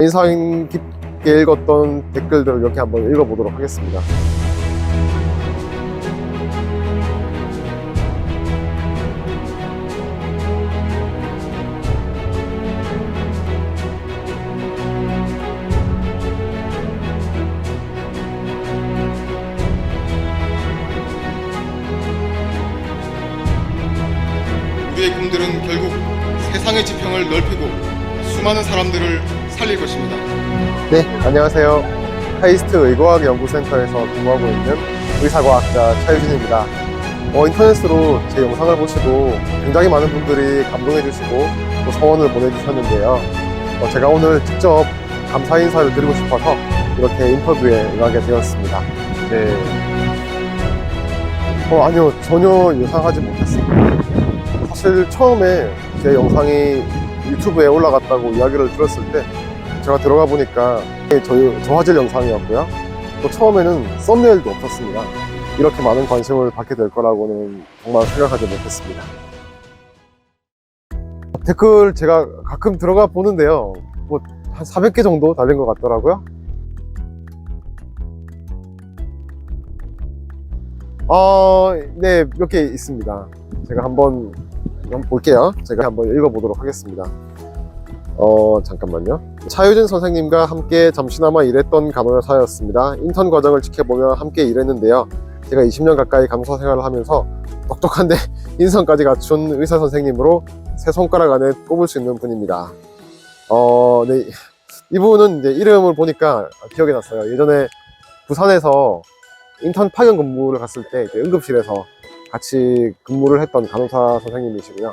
인상 깊게 읽었던 댓글들을 이렇게 한번 읽어보도록 하겠습니다. 우리의 꿈들은 결국 세상의 지평을 넓히고 수많은 사람들을 살릴 것입니다. 네, 안녕하세요. 카이스트 의과학연구센터에서 근무하고 있는 의사과학자 차유진입니다. 인터넷으로 제 영상을 보시고 굉장히 많은 분들이 감동해 주시고 또 서원을 보내주셨는데요. 제가 오늘 직접 감사 인사를 드리고 싶어서 이렇게 인터뷰에 응하게 되었습니다. 네. 아니요, 전혀 예상하지 못했습니다. 사실 처음에 제 영상이 유튜브에 올라갔다고 이야기를 들었을 때 제가 들어가 보니까 저화질 영상이었고요. 또 처음에는 썸네일도 없었습니다. 이렇게 많은 관심을 받게 될 거라고는 정말 생각하지 못했습니다. 댓글 제가 가끔 들어가 보는데요. 한 400개 정도 달린 것 같더라고요. 네, 몇 개 있습니다. 제가 한번 볼게요. 제가 한번 읽어보도록 하겠습니다. 잠깐만요. 차유진 선생님과 함께 잠시나마 일했던 간호사였습니다. 인턴 과정을 지켜보며 함께 일했는데요. 제가 20년 가까이 간호사 생활을 하면서 똑똑한데 인성까지 갖춘 의사 선생님으로 세 손가락 안에 꼽을 수 있는 분입니다. 네, 이분은 이제 이름을 보니까 기억이 났어요. 예전에 부산에서 인턴 파견 근무를 갔을 때 이제 응급실에서 같이 근무를 했던 간호사 선생님이시고요.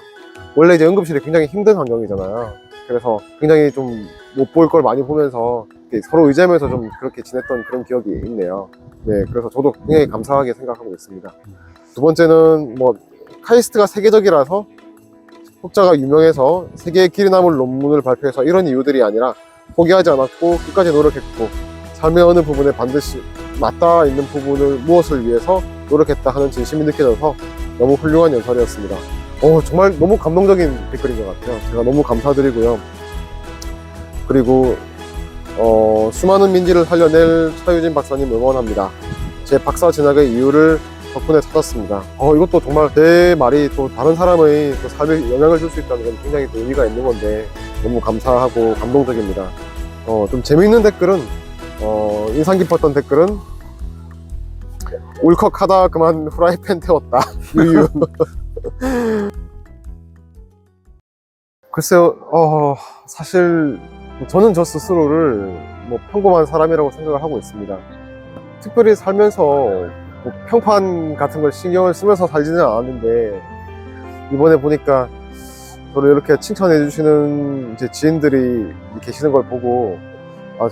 원래 이제 응급실이 굉장히 힘든 환경이잖아요. 그래서 굉장히 좀 못 볼 걸 많이 보면서 서로 의지하면서 좀 그렇게 지냈던 그런 기억이 있네요. 네, 그래서 저도 굉장히 감사하게 생각하고 있습니다. 두 번째는 카이스트가 세계적이라서 혹자가 유명해서 세계의 길이 남을 논문을 발표해서 이런 이유들이 아니라 포기하지 않았고 끝까지 노력했고 삶의 어느 부분에 반드시 맞닿아 있는 부분을 무엇을 위해서 노력했다 하는 진심이 느껴져서 너무 훌륭한 연설이었습니다. 정말 너무 감동적인 댓글인 것 같아요. 제가 너무 감사드리고요. 그리고 수많은 민지를 살려낼 차유진 박사님 응원합니다. 제 박사 진학의 이유를 덕분에 찾았습니다. 이것도 정말 제 말이 또 다른 사람의 또 삶에 영향을 줄 수 있다는 건 굉장히 또 의미가 있는 건데 너무 감사하고 감동적입니다. 좀 재미있는 댓글은 인상 깊었던 댓글은 울컥하다 그만 후라이팬 태웠다. 유유. 글쎄요, 사실 저는 저 스스로를 평범한 사람이라고 생각을 하고 있습니다. 특별히 살면서 평판 같은 걸 신경을 쓰면서 살지는 않았는데 이번에 보니까 저를 이렇게 칭찬해 주시는 제 지인들이 계시는 걸 보고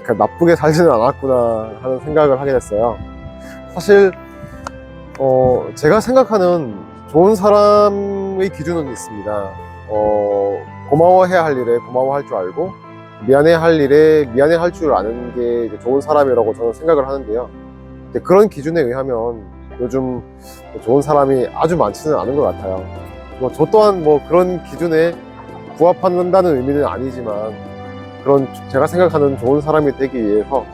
그냥 나쁘게 살지는 않았구나 하는 생각을 하게 됐어요. 사실 제가 생각하는 좋은 사람의 기준은 있습니다. 고마워해야 할 일에 고마워할 줄 알고 미안해야 할 일에 미안해할 줄 아는 게 이제 좋은 사람이라고 저는 생각을 하는데요. 그런 기준에 의하면 요즘 좋은 사람이 아주 많지는 않은 것 같아요. 저 또한 그런 기준에 부합한다는 의미는 아니지만 그런 제가 생각하는 좋은 사람이 되기 위해서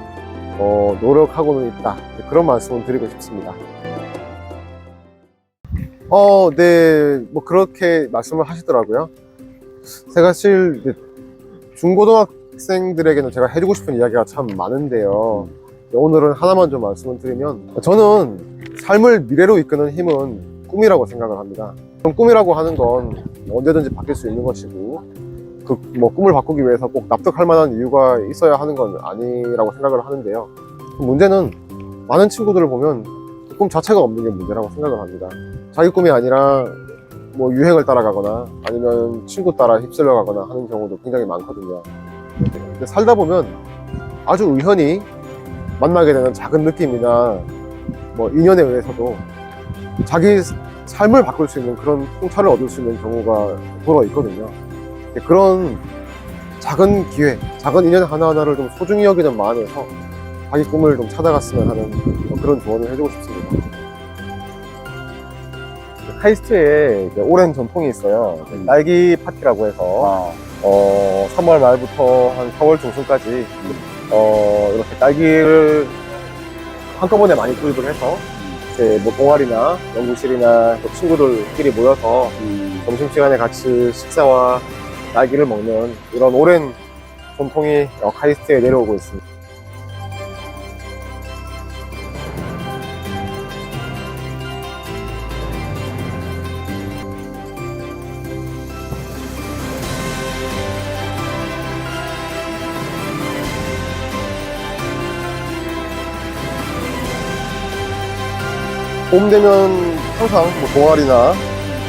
노력하고는 있다, 그런 말씀을 드리고 싶습니다. 네, 그렇게 말씀을 하시더라고요. 제가 사실 중고등학생들에게는 제가 해주고 싶은 이야기가 참 많은데요. 오늘은 하나만 좀 말씀을 드리면, 저는 삶을 미래로 이끄는 힘은 꿈이라고 생각을 합니다. 그럼 꿈이라고 하는 건 언제든지 바뀔 수 있는 것이고, 꿈을 바꾸기 위해서 꼭 납득할 만한 이유가 있어야 하는 건 아니라고 생각을 하는데요. 문제는 많은 친구들을 보면 꿈 자체가 없는 게 문제라고 생각을 합니다. 자기 꿈이 아니라 유행을 따라가거나 아니면 친구 따라 휩쓸려 가거나 하는 경우도 굉장히 많거든요. 근데 살다 보면 아주 우연히 만나게 되는 작은 느낌이나 인연에 의해서도 자기 삶을 바꿀 수 있는 그런 통찰을 얻을 수 있는 경우가 돌아 있거든요. 그런 작은 기회, 작은 인연 하나하나를 좀 소중히 여기는 마음에서 자기 꿈을 좀 찾아갔으면 하는 그런 조언을 해주고 싶습니다. 카이스트에 오랜 전통이 있어요. 딸기 파티라고 해서 3월 말부터 한 4월 중순까지 이렇게 딸기를 한꺼번에 많이 구입을 해서 이제 뭐 동아리나 연구실이나 또 친구들끼리 모여서 점심시간에 같이 식사와 딸기를 먹는 이런 오랜 전통이 카이스트에 내려오고 있습니다. 봄 되면 항상 뭐 동아리나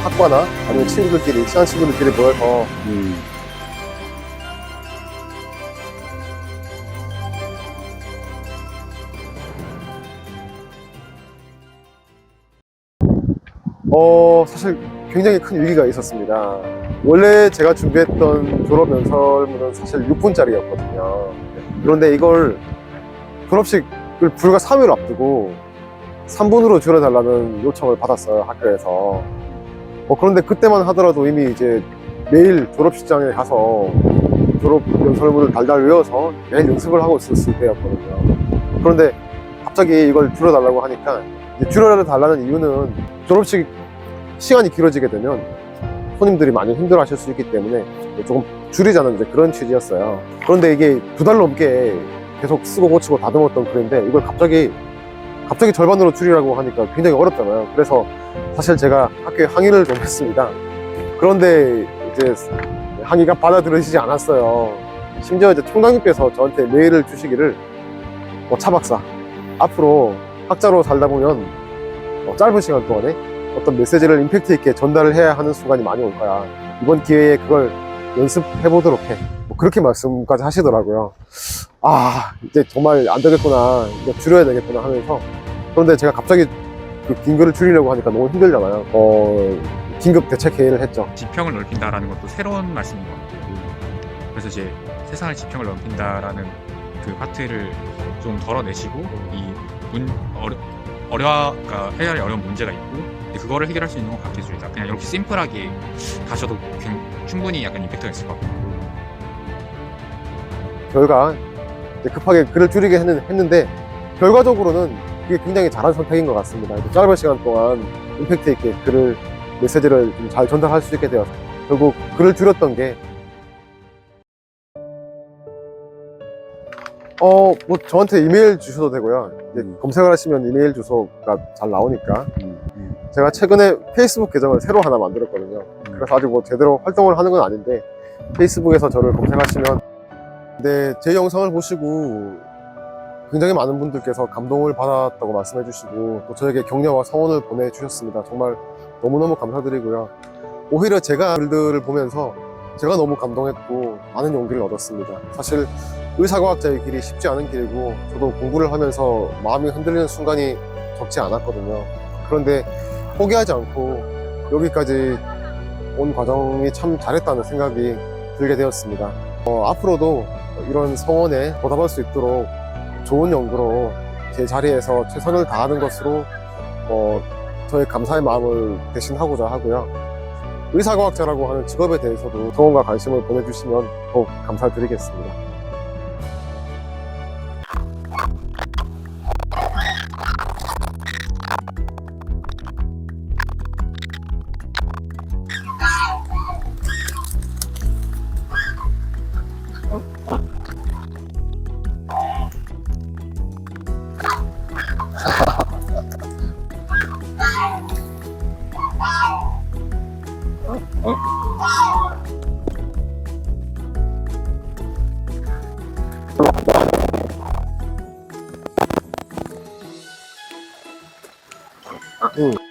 학과나 아니면 친구들끼리, 친한 친구들끼리 모여서 사실 굉장히 큰 위기가 있었습니다. 원래 제가 준비했던 졸업 연설문은 사실 6분짜리였거든요. 그런데 이걸 졸업식을 불과 3일 앞두고 3분으로 줄여달라는 요청을 받았어요, 학교에서. 그런데 그때만 하더라도 이미 이제 매일 졸업식장에 가서 졸업 연설문을 달달 외워서 매일 연습을 하고 있었을 때였거든요. 그런데 갑자기 이걸 줄여달라고 하니까, 이제 줄여달라는 이유는 졸업식 시간이 길어지게 되면 손님들이 많이 힘들어 하실 수 있기 때문에 조금 줄이자는 이제 그런 취지였어요. 그런데 이게 2달 넘게 계속 쓰고 고치고 다듬었던 글인데 이걸 갑자기 절반으로 줄이라고 하니까 굉장히 어렵잖아요. 그래서 사실 제가 학교에 항의를 좀 했습니다. 그런데 이제 항의가 받아들여지지 않았어요. 심지어 이제 총장님께서 저한테 메일을 주시기를, 차 박사, 앞으로 학자로 살다 보면 짧은 시간 동안에 어떤 메시지를 임팩트 있게 전달을 해야 하는 순간이 많이 올 거야. 이번 기회에 그걸 연습해 보도록 해. 그렇게 말씀까지 하시더라고요. 이제 정말 안 되겠구나, 이제 줄여야 되겠구나 하면서. 그런데 제가 갑자기 그 긴 글을 줄이려고 하니까 너무 힘들잖아요. 긴급 대책 회의를 했죠. 지평을 넓힌다라는 것도 새로운 말씀인 것 같고, 그래서 이제 세상을 지평을 넓힌다라는 그 파트를 좀 덜어내시고, 그러니까 해결이 어려운 문제가 있고, 근데 그거를 해결할 수 있는 건 과학기술이다. 그냥 이렇게 심플하게 가셔도 충분히 약간 임팩트가 있을 것 같고. 결과 이제 급하게 글을 줄이게 했는데 결과적으로는 그게 굉장히 잘한 선택인 것 같습니다. 짧은 시간 동안 임팩트 있게 메시지를 좀 잘 전달할 수 있게 되어서 결국 글을 줄였던 게 뭐 저한테 이메일 주셔도 되고요. 이제 검색을 하시면 이메일 주소가 잘 나오니까. 제가 최근에 페이스북 계정을 새로 하나 만들었거든요. 그래서 아직 뭐 제대로 활동을 하는 건 아닌데 페이스북에서 저를 검색하시면, 네, 제 영상을 보시고 굉장히 많은 분들께서 감동을 받았다고 말씀해 주시고 또 저에게 격려와 성원을 보내주셨습니다. 정말 너무너무 감사드리고요. 오히려 제가 글들을 보면서 제가 너무 감동했고 많은 용기를 얻었습니다. 사실 의사과학자의 길이 쉽지 않은 길이고 저도 공부를 하면서 마음이 흔들리는 순간이 적지 않았거든요. 그런데 포기하지 않고 여기까지 온 과정이 참 잘했다는 생각이 들게 되었습니다. 앞으로도 이런 성원에 보답할 수 있도록 좋은 연구로 제 자리에서 최선을 다하는 것으로 저의 감사의 마음을 대신하고자 하고요. 의사과학자라고 하는 직업에 대해서도 성원과 관심을 보내주시면 더욱 감사드리겠습니다. 응.